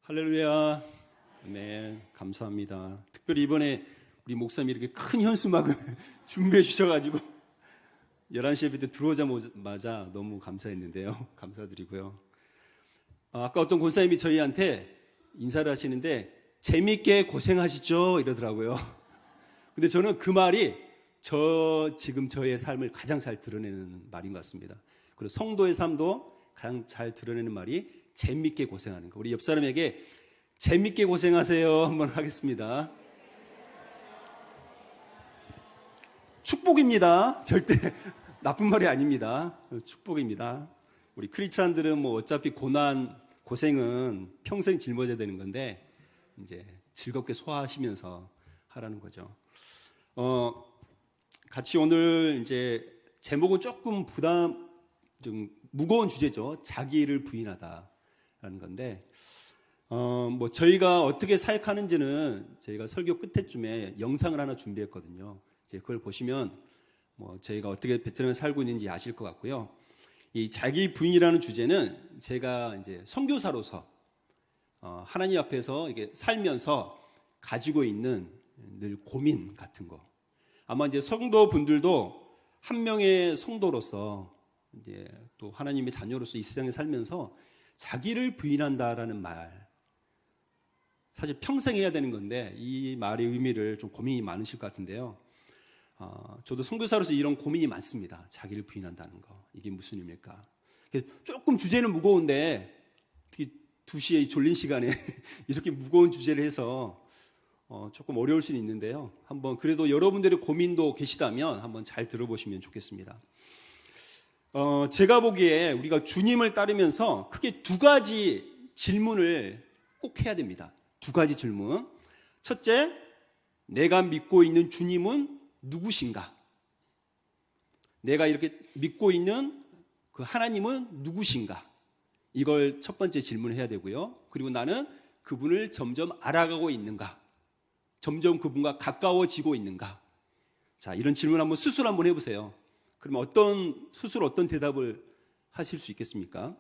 할렐루야. 아멘. 감사합니다. 특별히 이번에 우리 목사님이 이렇게 큰 현수막을 준비해 주셔가지고 11시 예배 때 들어오자마자 너무 감사했는데요. 감사드리고요. 아까 어떤 권사님이 저희한테 인사를 하시는데 재밌게 고생하시죠 이러더라고요. 근데 저는 그 말이 지금 저의 삶을 가장 잘 드러내는 말인 것 같습니다. 그리고 성도의 삶도 가장 잘 드러내는 말이 재밌게 고생하는 거. 우리 옆 사람에게 재밌게 고생하세요 한번 하겠습니다. 축복입니다. 절대 나쁜 말이 아닙니다. 축복입니다. 우리 크리스찬들은 뭐 어차피 고생은 평생 짊어져야 되는 건데 이제 즐겁게 소화하시면서 하라는 거죠. 같이 오늘 이제 제목은 조금 좀 무거운 주제죠. 자기를 부인하다라는 건데, 뭐 저희가 어떻게 사역하는지는 저희가 설교 끝에쯤에 영상을 하나 준비했거든요. 이제 그걸 보시면 뭐 저희가 어떻게 베트남에 살고 있는지 아실 것 같고요. 이 자기 부인이라는 주제는 제가 이제 선교사로서 하나님 앞에서 이게 살면서 가지고 있는 늘 고민 같은 거. 아마 이제 성도분들도 한 명의 성도로서 이제 또 하나님의 자녀로서 이 세상에 살면서 자기를 부인한다라는 말, 사실 평생 해야 되는 건데 이 말의 의미를 좀 고민이 많으실 것 같은데요. 저도 선교사로서 이런 고민이 많습니다. 자기를 부인한다는 거, 이게 무슨 의미일까? 조금 주제는 무거운데 특히 2시에 졸린 시간에 이렇게 무거운 주제를 해서 조금 어려울 수는 있는데요. 한번 그래도 여러분들의 고민도 계시다면 한번 잘 들어보시면 좋겠습니다. 제가 보기에 우리가 주님을 따르면서 크게 2가지 질문을 꼭 해야 됩니다. 2가지 질문. 첫째, 내가 믿고 있는 주님은 누구신가? 내가 이렇게 믿고 있는 그 하나님은 누구신가? 이걸 첫 번째 질문해야 되고요. 그리고 나는 그분을 점점 알아가고 있는가? 점점 그분과 가까워지고 있는가? 자, 이런 질문 한번 스스로 한번 해보세요. 그러면 어떤 대답을 하실 수 있겠습니까?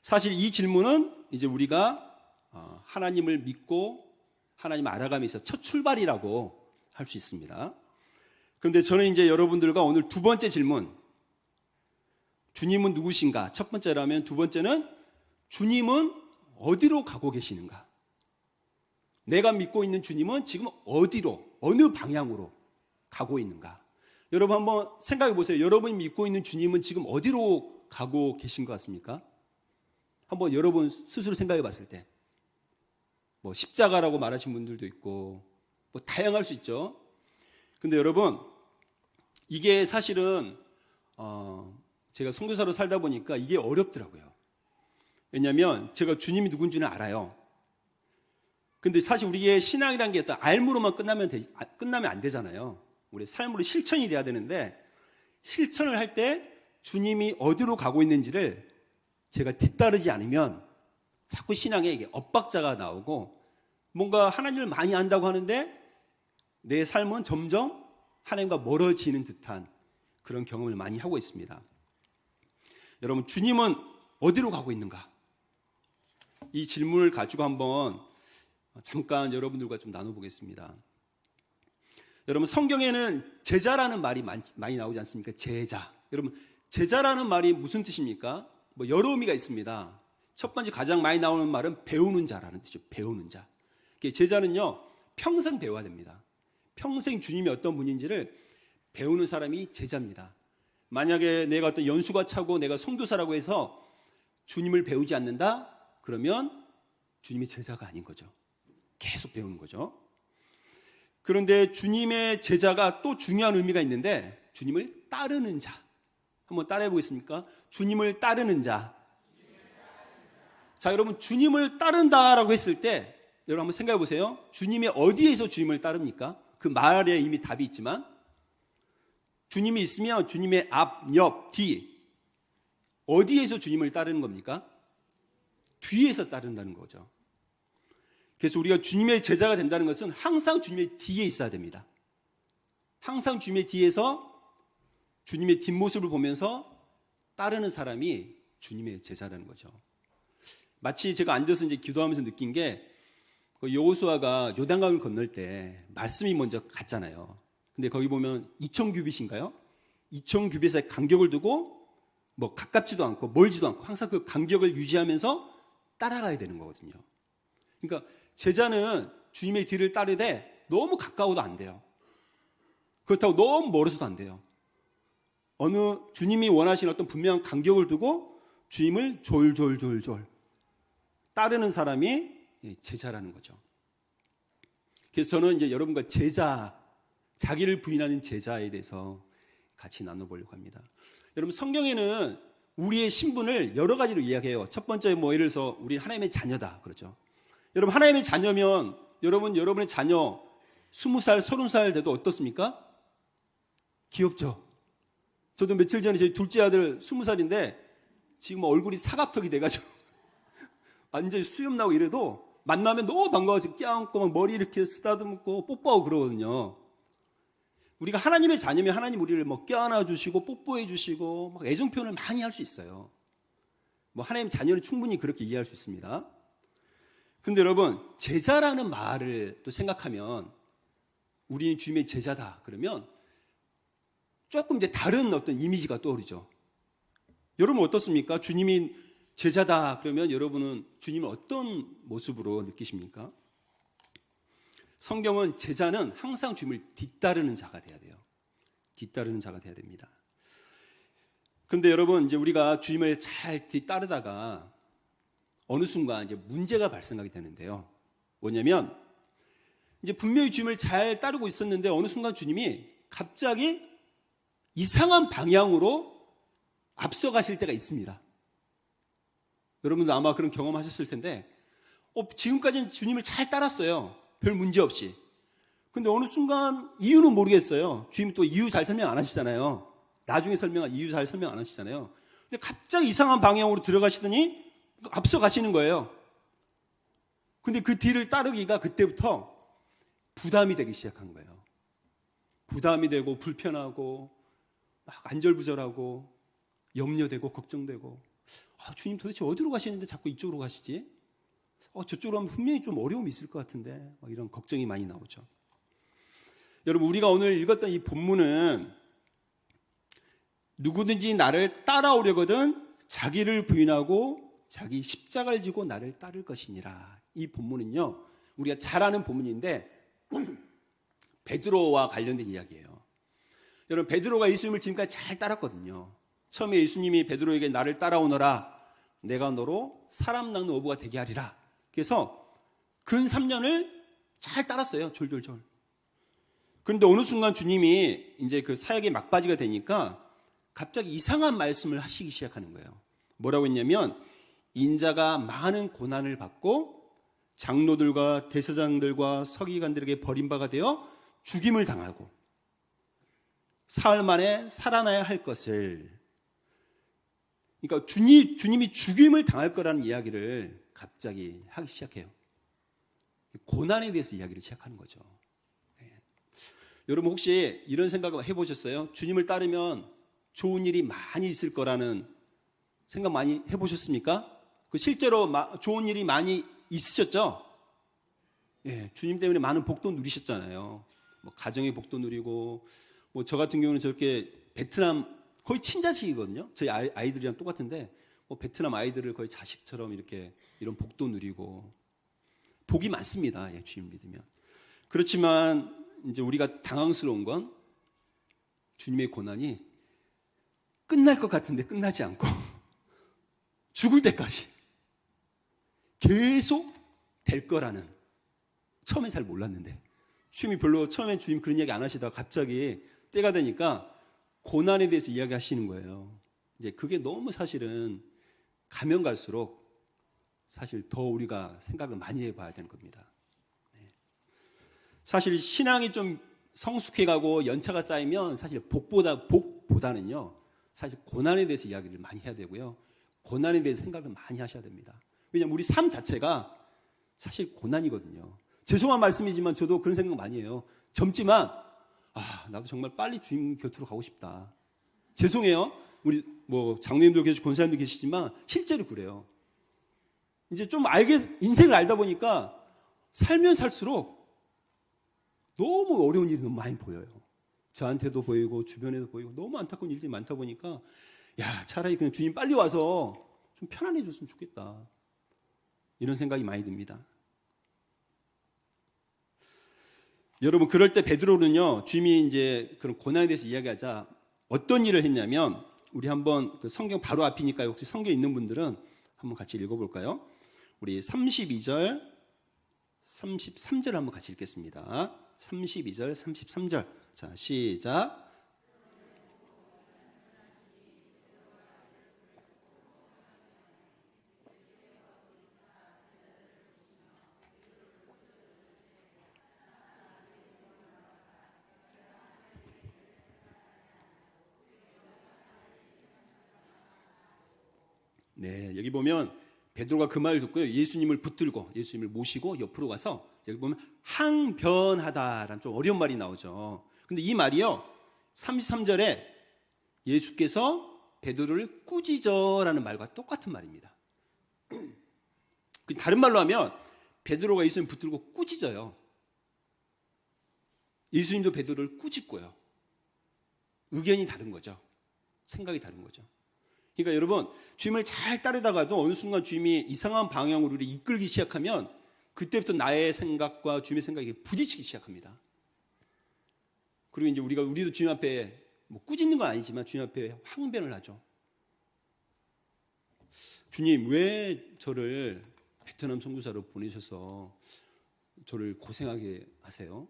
사실 이 질문은 이제 우리가 하나님을 믿고 하나님을 알아가면서 첫 출발이라고 할 수 있습니다. 그런데 저는 이제 여러분들과 오늘 2번째 질문, 주님은 누구신가? 첫 번째라면 2번째는 주님은 어디로 가고 계시는가? 내가 믿고 있는 주님은 지금 어느 방향으로 가고 있는가? 여러분 한번 생각해 보세요. 여러분이 믿고 있는 주님은 지금 어디로 가고 계신 것 같습니까? 한번 여러분 스스로 생각해 봤을 때, 뭐 십자가라고 말하신 분들도 있고 뭐 다양할 수 있죠. 근데 여러분, 이게 사실은 제가 선교사로 살다 보니까 이게 어렵더라고요. 왜냐하면 제가 주님이 누군지는 알아요. 근데 사실 우리의 신앙이라는 게 어떤 알무로만 끝나면 안 되잖아요. 우리 삶으로 실천이 돼야 되는데, 실천을 할 때 주님이 어디로 가고 있는지를 제가 뒤따르지 않으면 자꾸 신앙에 이게 엇박자가 나오고 뭔가 하나님을 많이 안다고 하는데 내 삶은 점점 하나님과 멀어지는 듯한 그런 경험을 많이 하고 있습니다. 여러분, 주님은 어디로 가고 있는가? 이 질문을 가지고 한번 잠깐 여러분들과 좀 나눠보겠습니다. 여러분, 성경에는 제자라는 말이 많이 나오지 않습니까? 제자. 여러분, 제자라는 말이 무슨 뜻입니까? 뭐 여러 의미가 있습니다. 첫 번째 가장 많이 나오는 말은 배우는 자라는 뜻이죠. 배우는 자. 제자는요, 평생 배워야 됩니다. 평생 주님이 어떤 분인지를 배우는 사람이 제자입니다. 만약에 내가 어떤 연수가 차고 내가 선교사라고 해서 주님을 배우지 않는다? 그러면 주님이 제자가 아닌 거죠. 계속 배우는 거죠. 그런데 주님의 제자가 또 중요한 의미가 있는데, 주님을 따르는 자. 한번 따라해 보겠습니까? 주님을 따르는 자. 자, 여러분, 주님을 따른다라고 했을 때 여러분 한번 생각해 보세요. 주님이 어디에서 주님을 따릅니까? 그 말에 이미 답이 있지만, 주님이 있으면 주님의 앞, 옆, 뒤, 어디에서 주님을 따르는 겁니까? 뒤에서 따른다는 거죠. 그래서 우리가 주님의 제자가 된다는 것은 항상 주님의 뒤에 있어야 됩니다. 항상 주님의 뒤에서 주님의 뒷모습을 보면서 따르는 사람이 주님의 제자라는 거죠. 마치 제가 앉아서 이제 기도하면서 느낀 게 여호수아가 요단강을 건널 때 말씀이 먼저 갔잖아요. 근데 거기 보면 2000규빗인가요? 2000규빗의 간격을 두고 뭐 가깝지도 않고 멀지도 않고 항상 그 간격을 유지하면서 따라가야 되는 거거든요. 그러니까 제자는 주님의 뒤를 따르되 너무 가까워도 안 돼요. 그렇다고 너무 멀어서도 안 돼요. 어느 주님이 원하시는 어떤 분명한 간격을 두고 주님을 졸졸졸졸 따르는 사람이 제자라는 거죠. 그래서 저는 이제 여러분과 제자, 자기를 부인하는 제자에 대해서 같이 나눠보려고 합니다. 여러분, 성경에는 우리의 신분을 여러 가지로 이야기해요. 첫 번째 뭐 예를 들어서 우리 하나님의 자녀다 그러죠. 여러분, 하나님의 자녀면 여러분의 자녀 20살, 30살 돼도 어떻습니까? 귀엽죠? 저도 며칠 전에 저희 둘째 아들 20살인데 지금 얼굴이 사각턱이 돼가지고 완전히 수염 나고 이래도 만나면 너무 반가워서 껴안고 막 머리 이렇게 쓰다듬고 뽀뽀하고 그러거든요. 우리가 하나님의 자녀면 하나님 우리를 뭐 껴안아 주시고 뽀뽀해 주시고 막 애정 표현을 많이 할 수 있어요. 뭐 하나님 자녀는 충분히 그렇게 이해할 수 있습니다. 근데 여러분, 제자라는 말을 또 생각하면 우리는 주님의 제자다 그러면 조금 이제 다른 어떤 이미지가 떠오르죠. 여러분 어떻습니까? 주님이 제자다 그러면 여러분은 주님을 어떤 모습으로 느끼십니까? 성경은 제자는 항상 주님을 뒤따르는 자가 돼야 돼요. 뒤따르는 자가 돼야 됩니다. 근데 여러분, 이제 우리가 주님을 잘 뒤따르다가 어느 순간 이제 문제가 발생하게 되는데요. 뭐냐면 이제 분명히 주님을 잘 따르고 있었는데 어느 순간 주님이 갑자기 이상한 방향으로 앞서가실 때가 있습니다. 여러분도 아마 그런 경험하셨을 텐데 지금까지는 주님을 잘 따랐어요. 별 문제 없이. 근데 어느 순간 이유는 모르겠어요. 주님 또 이유 잘 설명 안 하시잖아요. 나중에 이유 잘 설명 안 하시잖아요. 근데 갑자기 이상한 방향으로 들어가시더니 앞서가시는 거예요. 근데 그 뒤를 따르기가 그때부터 부담이 되기 시작한 거예요. 부담이 되고 불편하고 막 안절부절하고 염려되고 걱정되고 주님 도대체 어디로 가시는데 자꾸 이쪽으로 가시지? 저쪽으로 가면 분명히 좀 어려움이 있을 것 같은데 이런 걱정이 많이 나오죠. 여러분, 우리가 오늘 읽었던 이 본문은 누구든지 나를 따라오려거든 자기를 부인하고 자기 십자가를 지고 나를 따를 것이니라. 이 본문은요, 우리가 잘 아는 본문인데 베드로와 관련된 이야기예요. 여러분, 베드로가 예수님을 지금까지 잘 따랐거든요. 처음에 예수님이 베드로에게 나를 따라오너라, 내가 너로 사람 낚는 어부가 되게 하리라. 그래서 근 3년을 잘 따랐어요. 졸졸졸. 그런데 어느 순간 주님이 이제 그 사역의 막바지가 되니까 갑자기 이상한 말씀을 하시기 시작하는 거예요. 뭐라고 했냐면 인자가 많은 고난을 받고 장로들과 대제사장들과 서기관들에게 버림받아 되어 죽임을 당하고 사흘 만에 살아나야 할 것을, 그러니까 주님이 죽임을 당할 거라는 이야기를 갑자기 하기 시작해요. 고난에 대해서 이야기를 시작하는 거죠. 네. 여러분 혹시 이런 생각을 해보셨어요? 주님을 따르면 좋은 일이 많이 있을 거라는 생각 많이 해보셨습니까? 실제로 좋은 일이 많이 있으셨죠? 예, 주님 때문에 많은 복도 누리셨잖아요. 뭐 가정의 복도 누리고, 뭐 저 같은 경우는 저렇게 베트남 거의 친자식이거든요. 저희 아이들이랑 똑같은데 뭐 베트남 아이들을 거의 자식처럼 이렇게 이런 복도 누리고 복이 많습니다. 예, 주님 믿으면. 그렇지만 이제 우리가 당황스러운 건 주님의 고난이 끝날 것 같은데 끝나지 않고 죽을 때까지 계속 될 거라는, 처음엔 잘 몰랐는데 주님이 별로 처음엔 주님 그런 이야기 안 하시다가 갑자기 때가 되니까 고난에 대해서 이야기하시는 거예요. 이제 그게 너무 사실은 가면 갈수록 사실 더 우리가 생각을 많이 해봐야 되는 겁니다. 네. 사실 신앙이 좀 성숙해가고 연차가 쌓이면 사실 복보다는요 사실 고난에 대해서 이야기를 많이 해야 되고요, 고난에 대해서 생각을 많이 하셔야 됩니다. 왜냐하면 우리 삶 자체가 사실 고난이거든요. 죄송한 말씀이지만 저도 그런 생각 많이 해요. 젊지만 나도 정말 빨리 주님 곁으로 가고 싶다. 죄송해요. 우리 뭐 장로님도 계시고 권사님도 계시지만 실제로 그래요. 이제 좀 인생을 알다 보니까 살면 살수록 너무 어려운 일이 너무 많이 보여요. 저한테도 보이고 주변에도 보이고 너무 안타까운 일들이 많다 보니까 야, 차라리 그냥 주님 빨리 와서 좀 편안해 줬으면 좋겠다. 이런 생각이 많이 듭니다. 여러분, 그럴 때 베드로는요, 주님이 이제 그런 고난에 대해서 이야기하자 어떤 일을 했냐면, 우리 한번 그 성경 바로 앞이니까 혹시 성경 있는 분들은 한번 같이 읽어볼까요? 우리 32절, 33절 한번 같이 읽겠습니다. 32절, 33절. 자, 시작. 네, 여기 보면 베드로가 그 말을 듣고요, 예수님을 붙들고 예수님을 모시고 옆으로 가서 여기 보면 항변하다라는 좀 어려운 말이 나오죠. 근데 이 말이요, 33절에 예수께서 베드로를 꾸짖어라는 말과 똑같은 말입니다. 다른 말로 하면 베드로가 예수님 붙들고 꾸짖어요. 예수님도 베드로를 꾸짖고요. 의견이 다른 거죠. 생각이 다른 거죠. 그러니까 여러분, 주님을 잘 따르다가도 어느 순간 주님이 이상한 방향으로 우리를 이끌기 시작하면 그때부터 나의 생각과 주님의 생각이 부딪히기 시작합니다. 그리고 이제 우리도 주님 앞에 뭐 꾸짖는 건 아니지만 주님 앞에 항변을 하죠. 주님, 왜 저를 베트남 선교사로 보내셔서 저를 고생하게 하세요?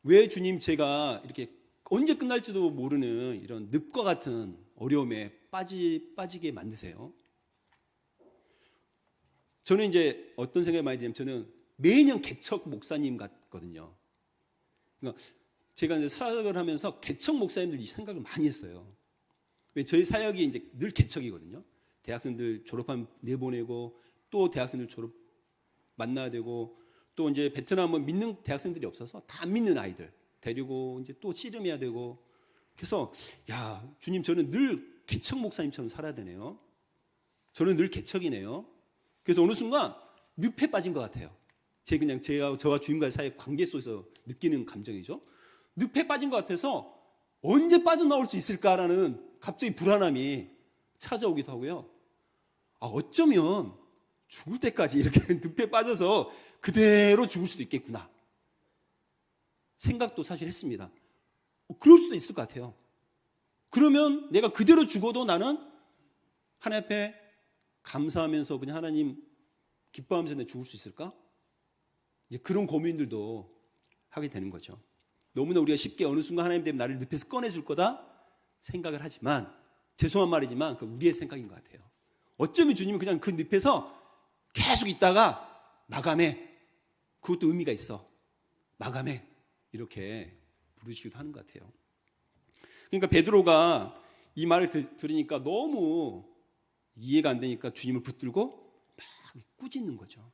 왜 주님 제가 이렇게 언제 끝날지도 모르는 이런 늪과 같은 어려움에 빠지게 만드세요? 저는 이제 어떤 생각이 많이 들냐면, 저는 매년 개척 목사님 같거든요. 그러니까 제가 이제 사역을 하면서 개척 목사님들 이 생각을 많이 했어요. 왜 저희 사역이 이제 늘 개척이거든요. 대학생들 졸업하면 내보내고 또 대학생들 졸업 만나야 되고 또 이제 베트남은 믿는 대학생들이 없어서 다 안 믿는 아이들 데리고 이제 또 씨름해야 되고, 그래서 야, 주님, 저는 늘 개척 목사님처럼 살아야 되네요. 저는 늘 개척이네요. 그래서 어느 순간 늪에 빠진 것 같아요. 저와 주님과의 사이의 관계 속에서 느끼는 감정이죠. 늪에 빠진 것 같아서 언제 빠져나올 수 있을까라는 갑자기 불안함이 찾아오기도 하고요. 어쩌면 죽을 때까지 이렇게 늪에 빠져서 그대로 죽을 수도 있겠구나 생각도 사실 했습니다. 그럴 수도 있을 것 같아요. 그러면 내가 그대로 죽어도 나는 하나님 앞에 감사하면서 그냥 하나님 기뻐하면서 내가 죽을 수 있을까? 이제 그런 고민들도 하게 되는 거죠. 너무나 우리가 쉽게 어느 순간 하나님 때문에 나를 늪에서 꺼내줄 거다 생각을 하지만, 죄송한 말이지만 그 우리의 생각인 것 같아요. 어쩌면 주님은 그냥 그 늪에서 계속 있다가 마감해, 그것도 의미가 있어, 마감해, 이렇게 부르시기도 하는 것 같아요. 그러니까 베드로가 이 말을 들으니까 너무 이해가 안 되니까 주님을 붙들고 막 꾸짖는 거죠.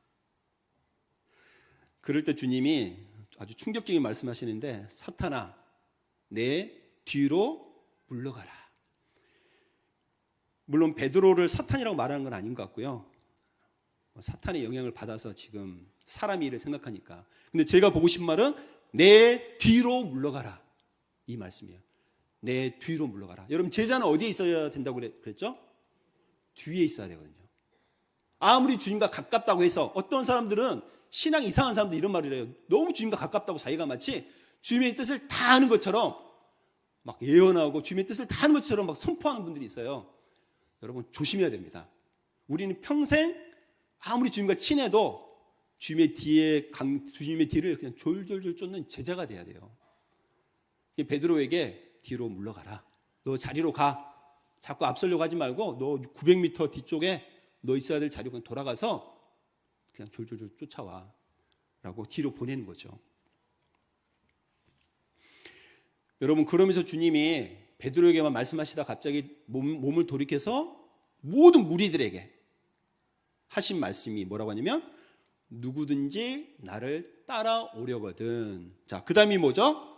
그럴 때 주님이 아주 충격적인 말씀하시는데, 사탄아, 내 뒤로 물러가라. 물론 베드로를 사탄이라고 말하는 건 아닌 것 같고요. 사탄의 영향을 받아서 지금 사람 일을 생각하니까. 근데 제가 보고 싶은 말은 내 뒤로 물러가라, 이 말씀이에요. 내 뒤로 물러가라. 여러분, 제자는 어디에 있어야 된다고 그랬죠? 뒤에 있어야 되거든요. 아무리 주님과 가깝다고 해서, 어떤 사람들은 신앙 이상한 사람들 이런 말을 해요. 너무 주님과 가깝다고 자기가 마치 주님의 뜻을 다 아는 것처럼 막 예언하고 주님의 뜻을 다 아는 것처럼 막 선포하는 분들이 있어요. 여러분, 조심해야 됩니다. 우리는 평생 아무리 주님과 친해도 주님의 뒤를 그냥 졸졸졸 쫓는 제자가 돼야 돼요. 베드로에게 뒤로 물러가라. 너 자리로 가. 자꾸 앞서려고 하지 말고 너 900m 뒤쪽에 너 있어야 될 자리로 그냥 돌아가서 그냥 졸졸졸 쫓아와 라고 뒤로 보내는 거죠. 여러분, 그러면서 주님이 베드로에게만 말씀하시다 갑자기 몸을 돌이켜서 모든 무리들에게 하신 말씀이 뭐라고 하냐면, 누구든지 나를 따라오려거든. 자, 그 다음이 뭐죠?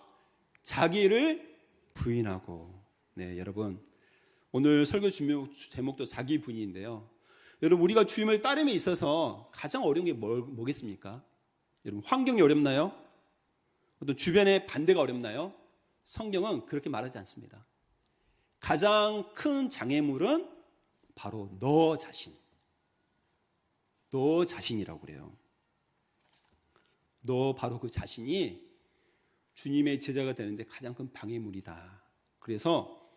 자기를 부인하고. 네, 여러분, 오늘 설교 제목도 자기 부인인데요. 여러분, 우리가 주님을 따름에 있어서 가장 어려운 게 뭐겠습니까? 여러분, 환경이 어렵나요? 어떤 주변의 반대가 어렵나요? 성경은 그렇게 말하지 않습니다. 가장 큰 장애물은 바로 너 자신이라고 그래요. 너 바로 그 자신이 주님의 제자가 되는데 가장 큰 방해물이다. 그래서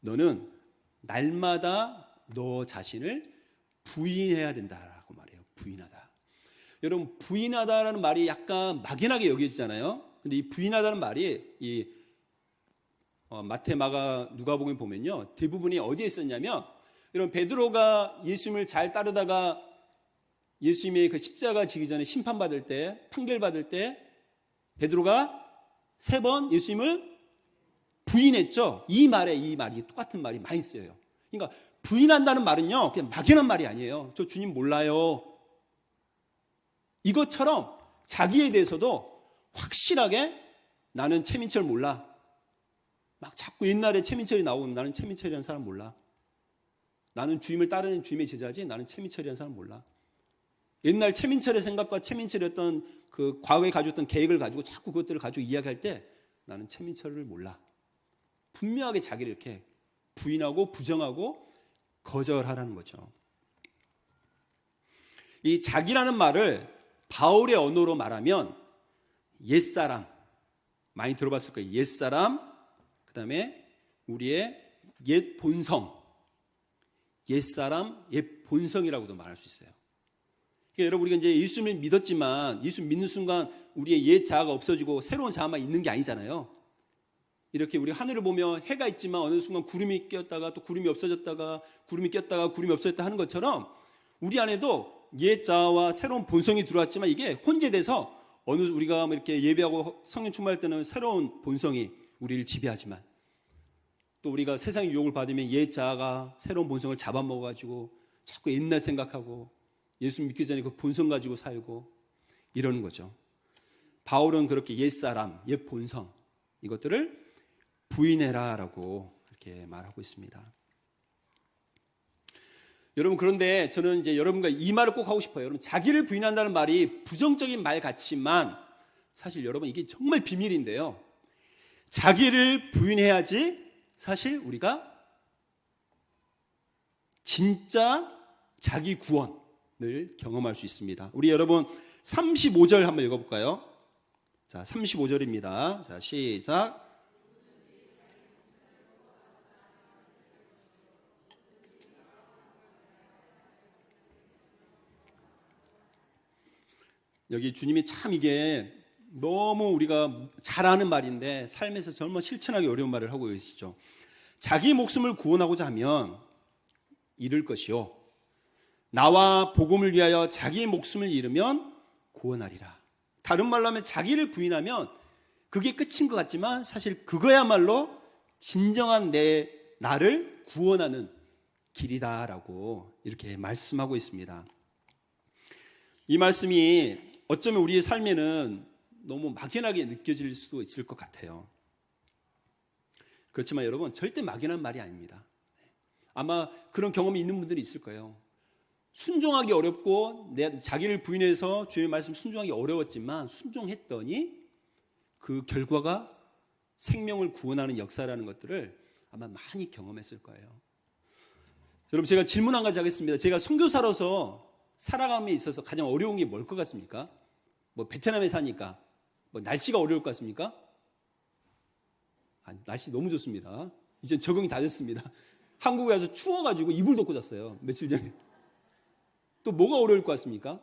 너는 날마다 너 자신을 부인해야 된다라고 말해요. 부인하다. 여러분, 부인하다라는 말이 약간 막연하게 여겨지잖아요. 근데 이 부인하다는 말이 이 마태, 마가, 누가복음에 보면요, 대부분이 어디에 있었냐면, 여러분, 베드로가 예수님을 잘 따르다가 예수님의 그 십자가 지기 전에 심판받을 때, 판결받을 때 베드로가 3번 예수님을 부인했죠. 이 말이 똑같은 말이 많이 쓰여요. 그러니까 부인한다는 말은요, 그냥 막연한 말이 아니에요. 저 주님 몰라요. 이것처럼 자기에 대해서도 확실하게 나는 최민철 몰라. 막 자꾸 옛날에 최민철이 나오는, 나는 최민철이라는 사람 몰라. 나는 주님을 따르는 주님의 제자지 나는 최민철이라는 사람 몰라. 옛날 최민철의 생각과 최민철의 어떤 그 과거에 가지고 있던 계획을 가지고 자꾸 그것들을 가지고 이야기할 때 나는 최민철을 몰라. 분명하게 자기를 이렇게 부인하고 부정하고 거절하라는 거죠. 이 자기라는 말을 바울의 언어로 말하면 옛사람, 많이 들어봤을 거예요. 옛사람, 그 다음에 우리의 옛 본성, 옛사람, 옛 본성이라고도 말할 수 있어요. 그러니까 여러분, 우리가 이제 예수님을 믿었지만 예수 믿는 순간 우리의 옛 자아가 없어지고 새로운 자아만 있는 게 아니잖아요. 이렇게 우리 하늘을 보면 해가 있지만 어느 순간 구름이 꼈다가 또 구름이 없어졌다가 구름이 꼈다가 구름이 없어졌다 하는 것처럼 우리 안에도 옛 자아와 새로운 본성이 들어왔지만 이게 혼재돼서 어느 우리가 이렇게 예배하고 성령 충만할 때는 새로운 본성이 우리를 지배하지만 또 우리가 세상의 유혹을 받으면 옛 자아가 새로운 본성을 잡아먹어가지고 자꾸 옛날 생각하고 예수 믿기 전에 그 본성 가지고 살고 이러는 거죠. 바울은 그렇게 옛사람, 옛 본성 이것들을 부인해라라고 이렇게 말하고 있습니다. 여러분, 그런데 저는 이제 여러분과 이 말을 꼭 하고 싶어요. 여러분, 자기를 부인한다는 말이 부정적인 말 같지만 사실 여러분 이게 정말 비밀인데요. 자기를 부인해야지 사실 우리가 진짜 자기 구원을 경험할 수 있습니다. 우리 여러분 35절 한번 읽어볼까요? 자, 35절입니다. 자, 시작. 여기 주님이 참 이게 너무 우리가 잘 아는 말인데 삶에서 정말 실천하기 어려운 말을 하고 계시죠. 자기 목숨을 구원하고자 하면 잃을 것이요, 나와 복음을 위하여 자기 목숨을 잃으면 구원하리라. 다른 말로 하면 자기를 부인하면 그게 끝인 것 같지만 사실 그거야말로 진정한 나를 구원하는 길이다라고 이렇게 말씀하고 있습니다. 이 말씀이 어쩌면 우리의 삶에는 너무 막연하게 느껴질 수도 있을 것 같아요. 그렇지만 여러분, 절대 막연한 말이 아닙니다. 아마 그런 경험이 있는 분들이 있을 거예요. 순종하기 어렵고 자기를 부인해서 주님의 말씀 순종하기 어려웠지만 순종했더니 그 결과가 생명을 구원하는 역사라는 것들을 아마 많이 경험했을 거예요. 여러분, 제가 질문 한 가지 하겠습니다. 제가 선교사로서 살아감에 있어서 가장 어려운 게 뭘 것 같습니까? 뭐 베트남에 사니까 뭐 날씨가 어려울 것 같습니까? 날씨 너무 좋습니다. 이제 적응이 다 됐습니다. 한국에 와서 추워가지고 이불 덮고 잤어요. 며칠 전에. 또 뭐가 어려울 것 같습니까?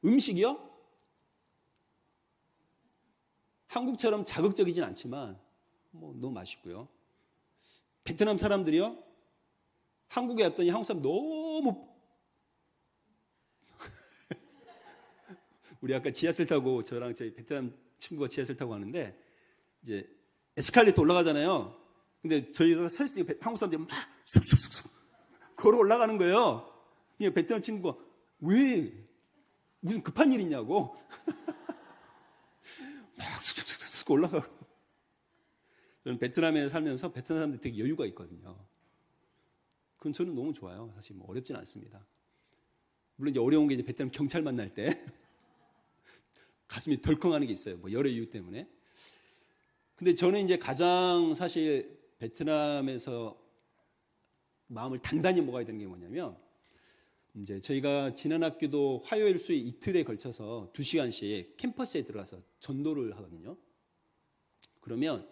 음식이요? 한국처럼 자극적이진 않지만 뭐 너무 맛있고요. 베트남 사람들이요? 한국에 왔더니 한국 사람 너무 우리 아까 지하철 타고 저랑 저희 베트남 친구가 지하철 타고 가는데 이제 에스컬레이터 올라가잖아요. 근데 저희가 서 있으니까 한국 사람들이 막 쑥쑥쑥 걸어 올라가는 거예요. 그러니까 베트남 친구가 왜 무슨 급한 일 있냐고 막 쑥쑥쑥 올라가고. 저는 베트남에 살면서 베트남 사람들 되게 여유가 있거든요. 그건 저는 너무 좋아요. 사실 뭐 어렵진 않습니다. 물론 이제 어려운 게 이제 베트남 경찰 만날 때 가슴이 덜컹하는 게 있어요. 뭐 여러 이유 때문에. 근데 저는 이제 가장 사실 베트남에서 마음을 단단히 먹어야 되는 게 뭐냐면, 이제 저희가 지난 학기도 화요일 수요일 이틀에 걸쳐서 2시간씩 캠퍼스에 들어가서 전도를 하거든요. 그러면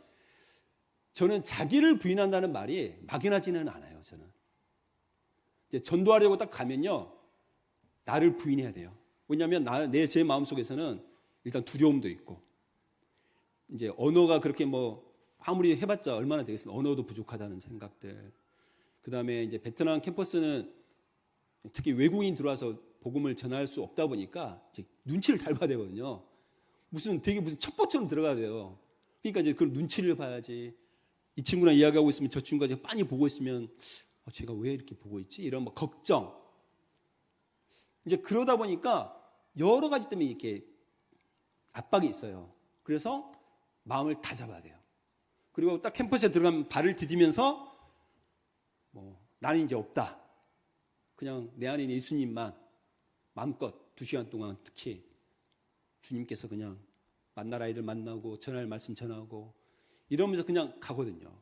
저는 자기를 부인한다는 말이 막연하지는 않아요. 저는 이제 전도하려고 딱 가면요, 나를 부인해야 돼요. 왜냐하면 제 마음속에서는 일단 두려움도 있고, 이제 언어가 그렇게 뭐 아무리 해봤자 얼마나 되겠습니까? 언어도 부족하다는 생각들. 그 다음에 이제 베트남 캠퍼스는 특히 외국인 들어와서 복음을 전할 수 없다 보니까 이제 눈치를 잘 봐야 되거든요. 무슨 첩보처럼 들어가야 돼요. 그러니까 이제 그걸 눈치를 봐야지. 이 친구랑 이야기하고 있으면 저 친구가 이제 빤히 보고 있으면 제가 왜 이렇게 보고 있지? 이런 뭐 걱정. 이제 그러다 보니까 여러 가지 때문에 이렇게 압박이 있어요. 그래서 마음을 다 잡아야 돼요. 그리고 딱 캠퍼스에 들어가면 발을 디디면서 나는 이제 없다. 그냥 내 안에 있는 예수님만 마음껏 2시간 동안 특히 주님께서 그냥 만날 아이들 만나고 전할 말씀 전하고 이러면서 그냥 가거든요.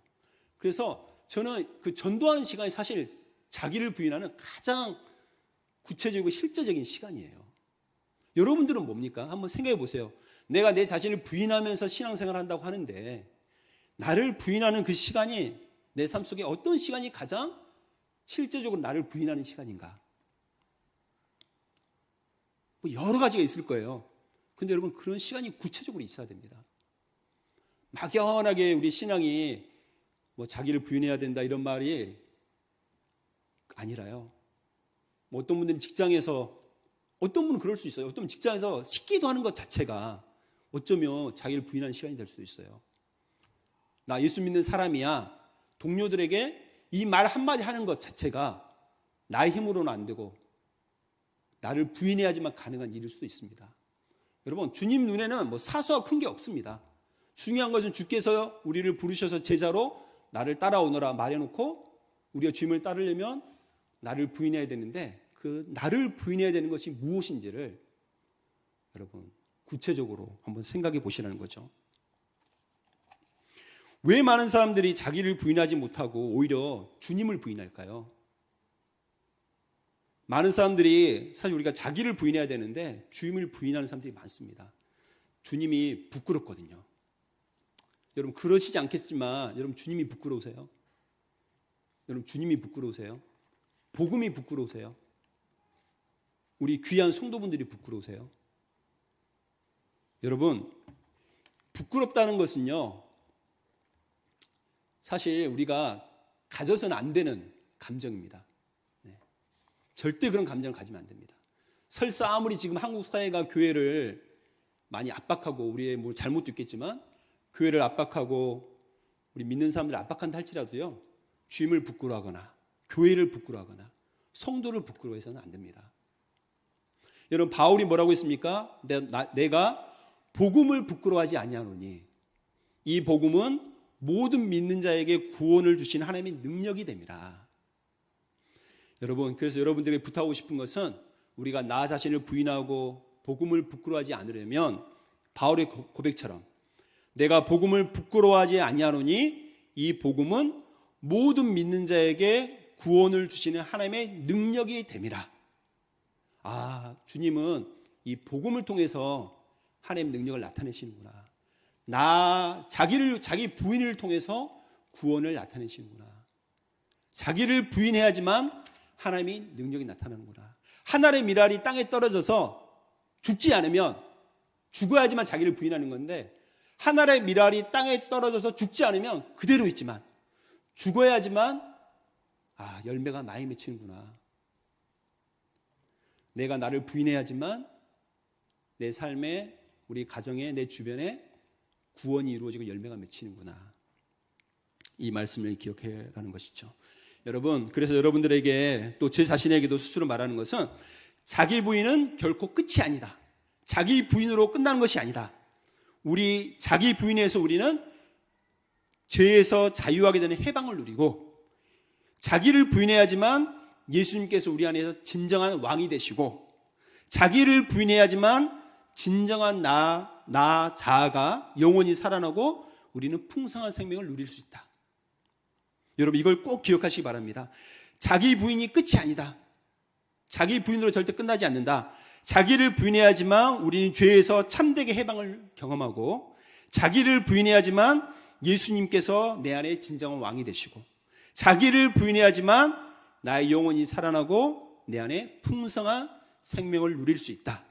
그래서 저는 그 전도하는 시간이 사실 자기를 부인하는 가장 구체적이고 실제적인 시간이에요. 여러분들은 뭡니까? 한번 생각해 보세요. 내가 내 자신을 부인하면서 신앙생활을 한다고 하는데 나를 부인하는 그 시간이 내 삶 속에 어떤 시간이 가장 실제적으로 나를 부인하는 시간인가? 뭐 여러 가지가 있을 거예요. 근데 여러분 그런 시간이 구체적으로 있어야 됩니다. 막연하게 우리 신앙이 뭐 자기를 부인해야 된다 이런 말이 아니라요. 뭐 어떤 분들은 직장에서, 어떤 분은 그럴 수 있어요. 어떤 분은 직장에서 식기도 하는 것 자체가 어쩌면 자기를 부인하는 시간이 될 수도 있어요. 나 예수 믿는 사람이야. 동료들에게 이 말 한마디 하는 것 자체가 나의 힘으로는 안 되고 나를 부인해야지만 가능한 일일 수도 있습니다. 여러분, 주님 눈에는 뭐 사소하고 큰 게 없습니다. 중요한 것은 주께서 우리를 부르셔서 제자로 나를 따라오너라 말해놓고 우리가 주님을 따르려면 나를 부인해야 되는데, 그 나를 부인해야 되는 것이 무엇인지를 여러분 구체적으로 한번 생각해 보시라는 거죠. 왜 많은 사람들이 자기를 부인하지 못하고 오히려 주님을 부인할까요? 많은 사람들이 사실 우리가 자기를 부인해야 되는데 주님을 부인하는 사람들이 많습니다. 주님이 부끄럽거든요. 여러분 그러시지 않겠지만 여러분 주님이 부끄러우세요? 여러분 주님이 부끄러우세요? 복음이 부끄러우세요? 우리 귀한 성도분들이 부끄러우세요? 여러분 부끄럽다는 것은요, 사실 우리가 가져서는 안 되는 감정입니다. 절대 그런 감정을 가지면 안 됩니다. 설사 아무리 지금 한국 사회가 교회를 많이 압박하고 우리의 뭐 잘못도 있겠지만 교회를 압박하고 우리 믿는 사람들을 압박한다 할지라도요, 주님을 부끄러워하거나 교회를 부끄러워하거나 성도를 부끄러워해서는 안 됩니다. 여러분 바울이 뭐라고 했습니까? 내가 복음을 부끄러워하지 아니하노니 이 복음은 모든 믿는 자에게 구원을 주신 하나님의 능력이 됩니다. 여러분, 그래서 여러분들에게 부탁하고 싶은 것은 우리가 나 자신을 부인하고 복음을 부끄러워하지 않으려면 바울의 고백처럼 내가 복음을 부끄러워하지 아니하노니 이 복음은 모든 믿는 자에게 구원을 주시는 하나님의 능력이 됨이라. 주님은 이 복음을 통해서 하나님의 능력을 나타내시는구나. 자기 부인을 통해서 구원을 나타내시는구나. 자기를 부인해야지만 하나님의 능력이 나타나는구나. 하늘의 미랄이 땅에 떨어져서 죽지 않으면, 죽어야지만 자기를 부인하는 건데 하늘의 미랄이 땅에 떨어져서 죽지 않으면 그대로 있지만 죽어야지만 열매가 많이 맺히는구나. 내가 나를 부인해야지만 내 삶에, 우리 가정에, 내 주변에 구원이 이루어지고 열매가 맺히는구나. 이 말씀을 기억해라는 것이죠. 여러분, 그래서 여러분들에게 또 제 자신에게도 스스로 말하는 것은 자기 부인은 결코 끝이 아니다. 자기 부인으로 끝나는 것이 아니다. 우리 자기 부인에서 우리는 죄에서 자유하게 되는 해방을 누리고 자기를 부인해야지만 예수님께서 우리 안에서 진정한 왕이 되시고, 자기를 부인해야지만 진정한 나 자아가 영원히 살아나고 우리는 풍성한 생명을 누릴 수 있다. 여러분, 이걸 꼭 기억하시기 바랍니다. 자기 부인이 끝이 아니다. 자기 부인으로 절대 끝나지 않는다. 자기를 부인해야지만 우리는 죄에서 참되게 해방을 경험하고, 자기를 부인해야지만 예수님께서 내 안에 진정한 왕이 되시고, 자기를 부인해야지만 나의 영혼이 살아나고 내 안에 풍성한 생명을 누릴 수 있다.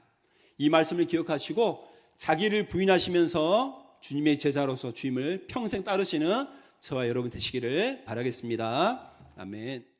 이 말씀을 기억하시고 자기를 부인하시면서 주님의 제자로서 주님을 평생 따르시는 저와 여러분 되시기를 바라겠습니다. 아멘.